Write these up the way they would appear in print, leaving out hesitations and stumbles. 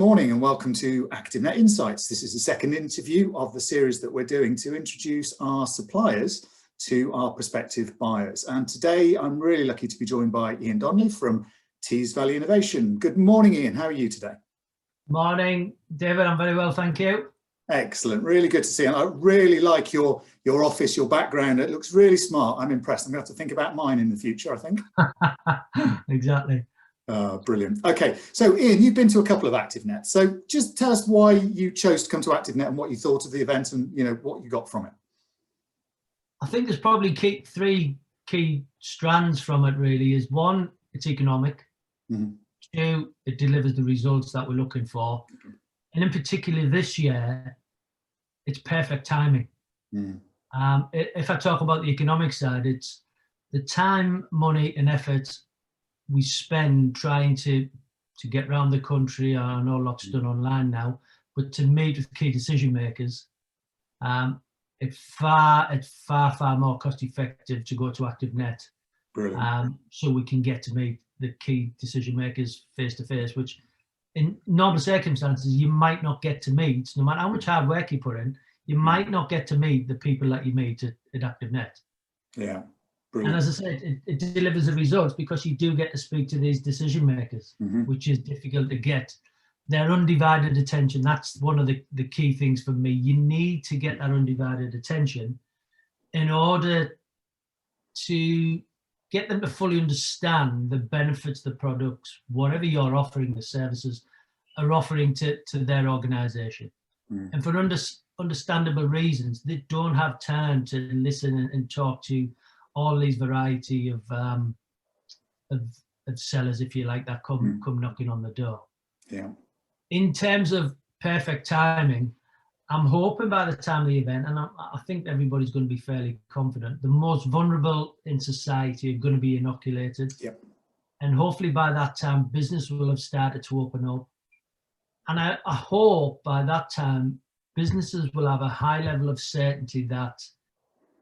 Morning and welcome to ActiveNet Insights. This is the second interview of the series that we're doing to introduce our suppliers to our prospective buyers. And today I'm really lucky to be joined by Ian Donley from Tees Valley Innovation. Good morning, Ian. How are you today? Morning, David. I'm very well, thank you. Excellent. Really good to see you. I really like your office, your background. It looks really smart. I'm impressed. I'm going to have to think about mine in the future, I think. Exactly. Brilliant. Okay, so Ian, you've been to a couple of ActiveNet. So just tell us why you chose to come to ActiveNet and what you thought of the event and what you got from it. I think there's probably three key strands from it really. Is one, it's economic. Mm-hmm. Two, it delivers the results that we're looking for. Mm-hmm. And in particular this year, it's perfect timing. Mm-hmm. If I talk about the economic side, it's the time, money and effort we spend trying to get around the country. I know lots done online now, but to meet with key decision makers, it's far more cost effective to go to ActiveNet. So we can get to meet the key decision makers face to face, which in normal circumstances you might not get to meet. No matter how much hard work you put in, you might not get to meet the people that you meet at ActiveNet. Yeah. Brilliant. And as I said, it delivers the results because you do get to speak to these decision makers, mm-hmm. which is difficult to get. Their undivided attention, that's one of the key things for me. You need to get that undivided attention in order to get them to fully understand the benefits the products, whatever you're offering, the services, are offering to their organisation. Mm. And for understandable reasons, they don't have time to listen and talk to all these variety of sellers, if you like, that come knocking on the door. Yeah. In terms of perfect timing, I'm hoping by the time of the event, and I think everybody's going to be fairly confident, the most vulnerable in society are going to be inoculated. Yep. And hopefully by that time, business will have started to open up. And I hope by that time, businesses will have a high level of certainty that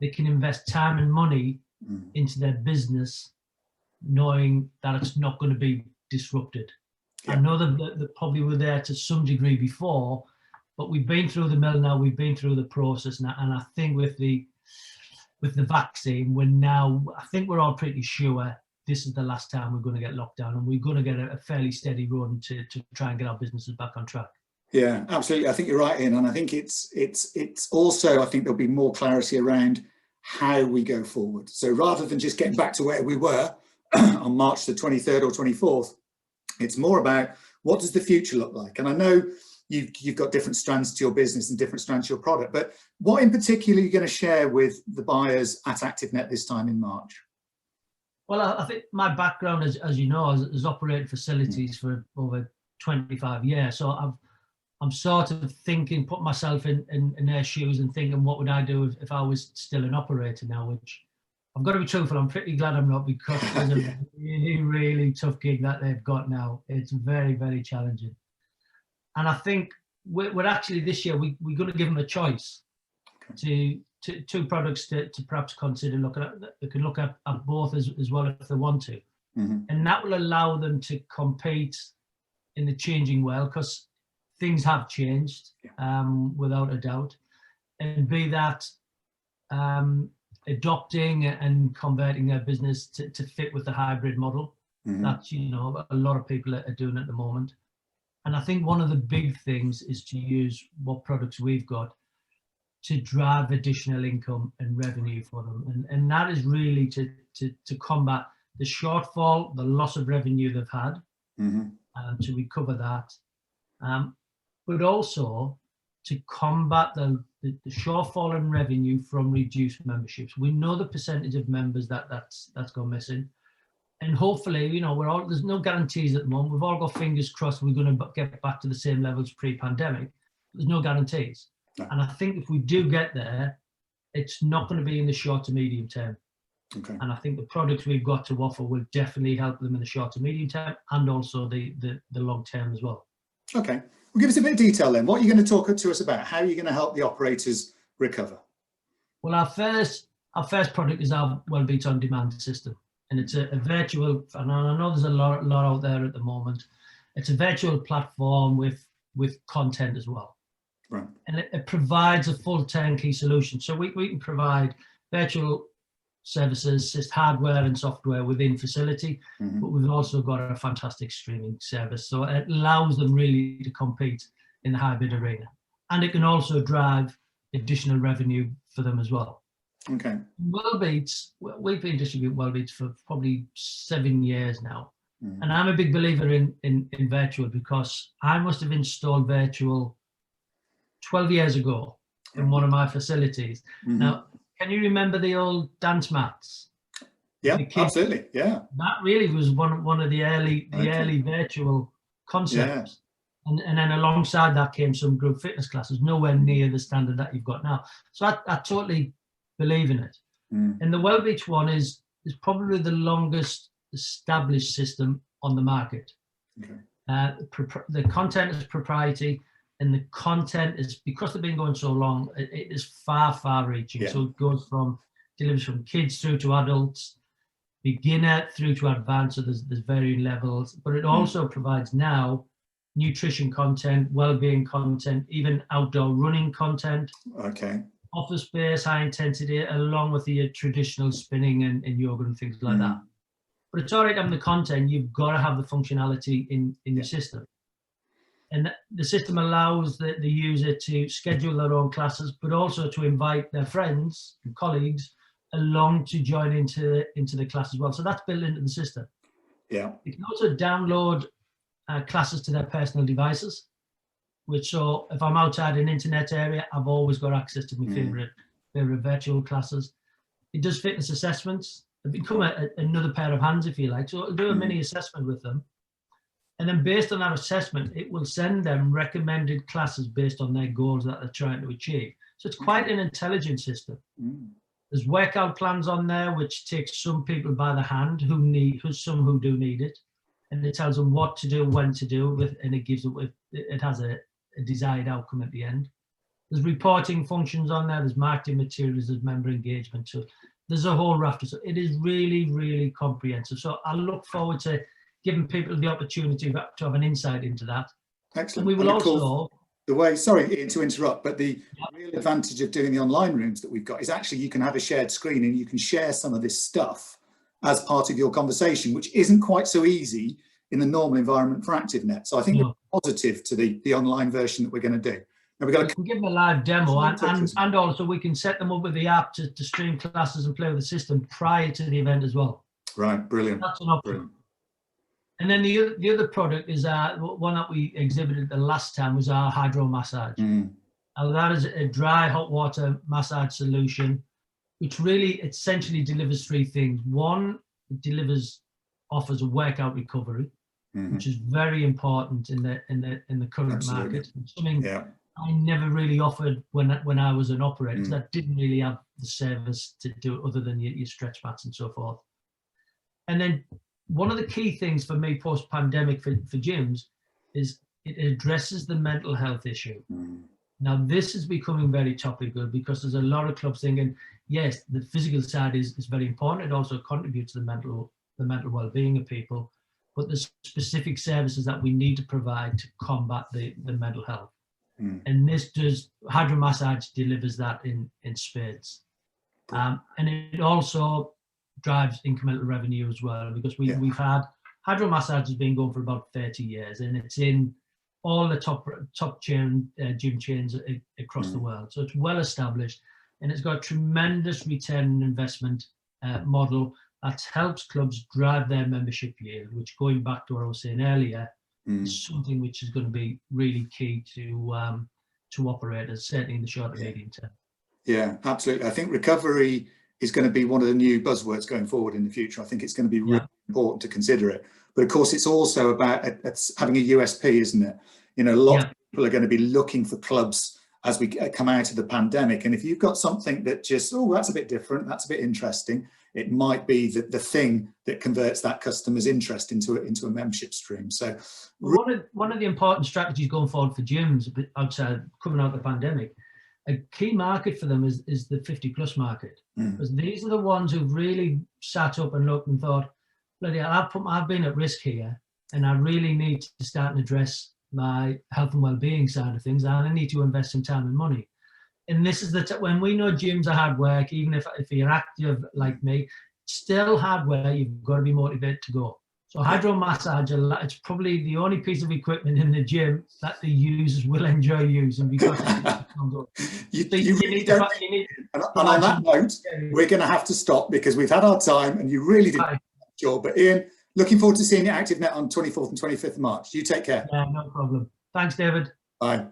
they can invest time and money into their business, knowing that it's not going to be disrupted. Yeah. I know that they probably were there to some degree before, but we've been through the mill now, we've been through the process now, and I think with the vaccine, I think we're all pretty sure this is the last time we're going to get locked down, and we're going to get a fairly steady run to try and get our businesses back on track. Yeah, absolutely. I think you're right, Ian, and I think it's also, I think there'll be more clarity around how we go forward. So rather than just getting back to where we were on March the 23rd or 24th, it's more about what does the future look like? And I know you've got different strands to your business and different strands to your product, but what in particular are you going to share with the buyers at ActiveNet this time in March? Well, I think my background, as you know, has operated facilities for over 25 years. So I'm sort of thinking, put myself in their shoes and thinking, what would I do if I was still an operator now, which I've got to be truthful, I'm pretty glad I'm not, because it's a really, really tough gig that they've got now. It's very, very challenging. And I think we're actually this year, we're going to give them a choice to two products to perhaps consider looking at. They can look at both as well if they want to. Mm-hmm. And that will allow them to compete in the changing world, because things have changed, without a doubt, and be that adopting and converting their business to fit with the hybrid model. Mm-hmm. That a lot of people are doing at the moment. And I think one of the big things is to use what products we've got to drive additional income and revenue for them, and that is really to combat the shortfall, the loss of revenue they've had, to recover that. But also to combat the shortfall in revenue from reduced memberships. We know the percentage of members that's gone missing, and hopefully, there's no guarantees at the moment. We've all got fingers crossed we're going to get back to the same levels pre-pandemic. There's no guarantees, and I think if we do get there, it's not going to be in the short to medium term. Okay. And I think the products we've got to offer will definitely help them in the short to medium term, and also the long term as well. Okay. Well, give us a bit of detail then. What are you going to talk to us about? How are you going to help the operators recover? Well, our first product is our Wellbeat On Demand system, and it's a virtual. And I know there's a lot out there at the moment. it's a virtual platform with content as well. Right. And it provides a full turnkey solution. So we can provide virtual services, hardware and software within facility, but we've also got a fantastic streaming service. So it allows them really to compete in the hybrid arena. And it can also drive additional revenue for them as well. Okay. Wellbeats, we've been distributing Wellbeats for probably 7 years now. And I'm a big believer in virtual, because I must have installed virtual 12 years ago in one of my facilities. Now, can you remember the old dance mats? Yeah, absolutely. Yeah. That really was one of the early virtual concepts. Yeah. And then alongside that came some group fitness classes, nowhere near the standard that you've got now. So I totally believe in it. And the Wellbeach one is probably the longest established system on the market. Okay. The content is proprietary, and the content is, because they've been going so long, it is far reaching. Yeah. So it goes delivers from kids through to adults, beginner through to advanced. So there's varying levels, but it also provides now nutrition content, well-being content, even outdoor running content. Okay. Office space, high intensity, along with the traditional spinning and yoga and things like that. But it's all right having the content, you've got to have the functionality in your system. And the system allows the user to schedule their own classes, but also to invite their friends and colleagues along to join into the class as well. So that's built into the system. Yeah. You can also download classes to their personal devices, which, so if I'm outside an internet area, I've always got access to my favorite virtual classes. It does fitness assessments. They become another pair of hands, if you like. So it'll do a mini assessment with them. And then based on that assessment, it will send them recommended classes based on their goals that they're trying to achieve. So it's quite an intelligent system. There's workout plans on there, which takes some people by the hand some who do need it. And it tells them what to do, when to do it, and it has a desired outcome at the end. There's reporting functions on there, there's marketing materials, there's member engagement. So there's a whole raft of stuff. It is really comprehensive. So I look forward to giving people the opportunity to have an insight into that. Excellent. And we will also... Sorry Ian to interrupt, but the real advantage of doing the online rooms that we've got is actually you can have a shared screen and you can share some of this stuff as part of your conversation, which isn't quite so easy in the normal environment for ActiveNet. So I think we're positive to the online version that we're going to do. Now we can give them a live demo, and also we can set them up with the app to stream classes and play with the system prior to the event as well. Right, brilliant. That's an option. Brilliant. And then the other product is one that we exhibited the last time was our hydro massage. Now that is a dry hot water massage solution, which really essentially delivers three things. One, it offers a workout recovery, which is very important in the current market. Something I never really offered when I was an operator, because I didn't really have the service to do it other than your stretch mats and so forth. And then one of the key things for me post-pandemic for gyms is it addresses the mental health issue. Now, this is becoming very topical because there's a lot of clubs thinking, yes, the physical side is very important. It also contributes to the mental well-being of people, but there's specific services that we need to provide to combat the mental health. And hydro massage delivers that in spades. And it also drives incremental revenue as well, because we've had hydro massage has been going for about 30 years, and it's in all the top gym chains across the world. So it's well established, and it's got a tremendous return on investment model that helps clubs drive their membership yield, which, going back to what I was saying earlier, is something which is going to be really key to operators, certainly in the short and medium term. Yeah, absolutely. I think recovery is going to be one of the new buzzwords going forward in the future. I think it's going to be really important to consider it. But of course, it's also about having a USP, isn't it? You know, a lot of people are going to be looking for clubs as we come out of the pandemic. And if you've got something that just, that's a bit different, that's a bit interesting, it might be the thing that converts that customer's interest into a membership stream. So one of the important strategies going forward for gyms outside coming out of the pandemic, a key market for them is the 50+ market, because these are the ones who've really sat up and looked and thought, bloody hell, I've been at risk here. and I really need to start and address my health and well-being side of things, and I need to invest some time and money. And this is when we know gyms are hard work, even if you're active like me, still hard work, you've got to be motivated to go. So hydro massage, it's probably the only piece of equipment in the gym that the users will enjoy using, because you need and on that note, we're going to have to stop because we've had our time and you really did sure. But Ian, looking forward to seeing you at ActiveNet on 24th and 25th of March. You take care. Yeah, no problem. Thanks, David. Bye.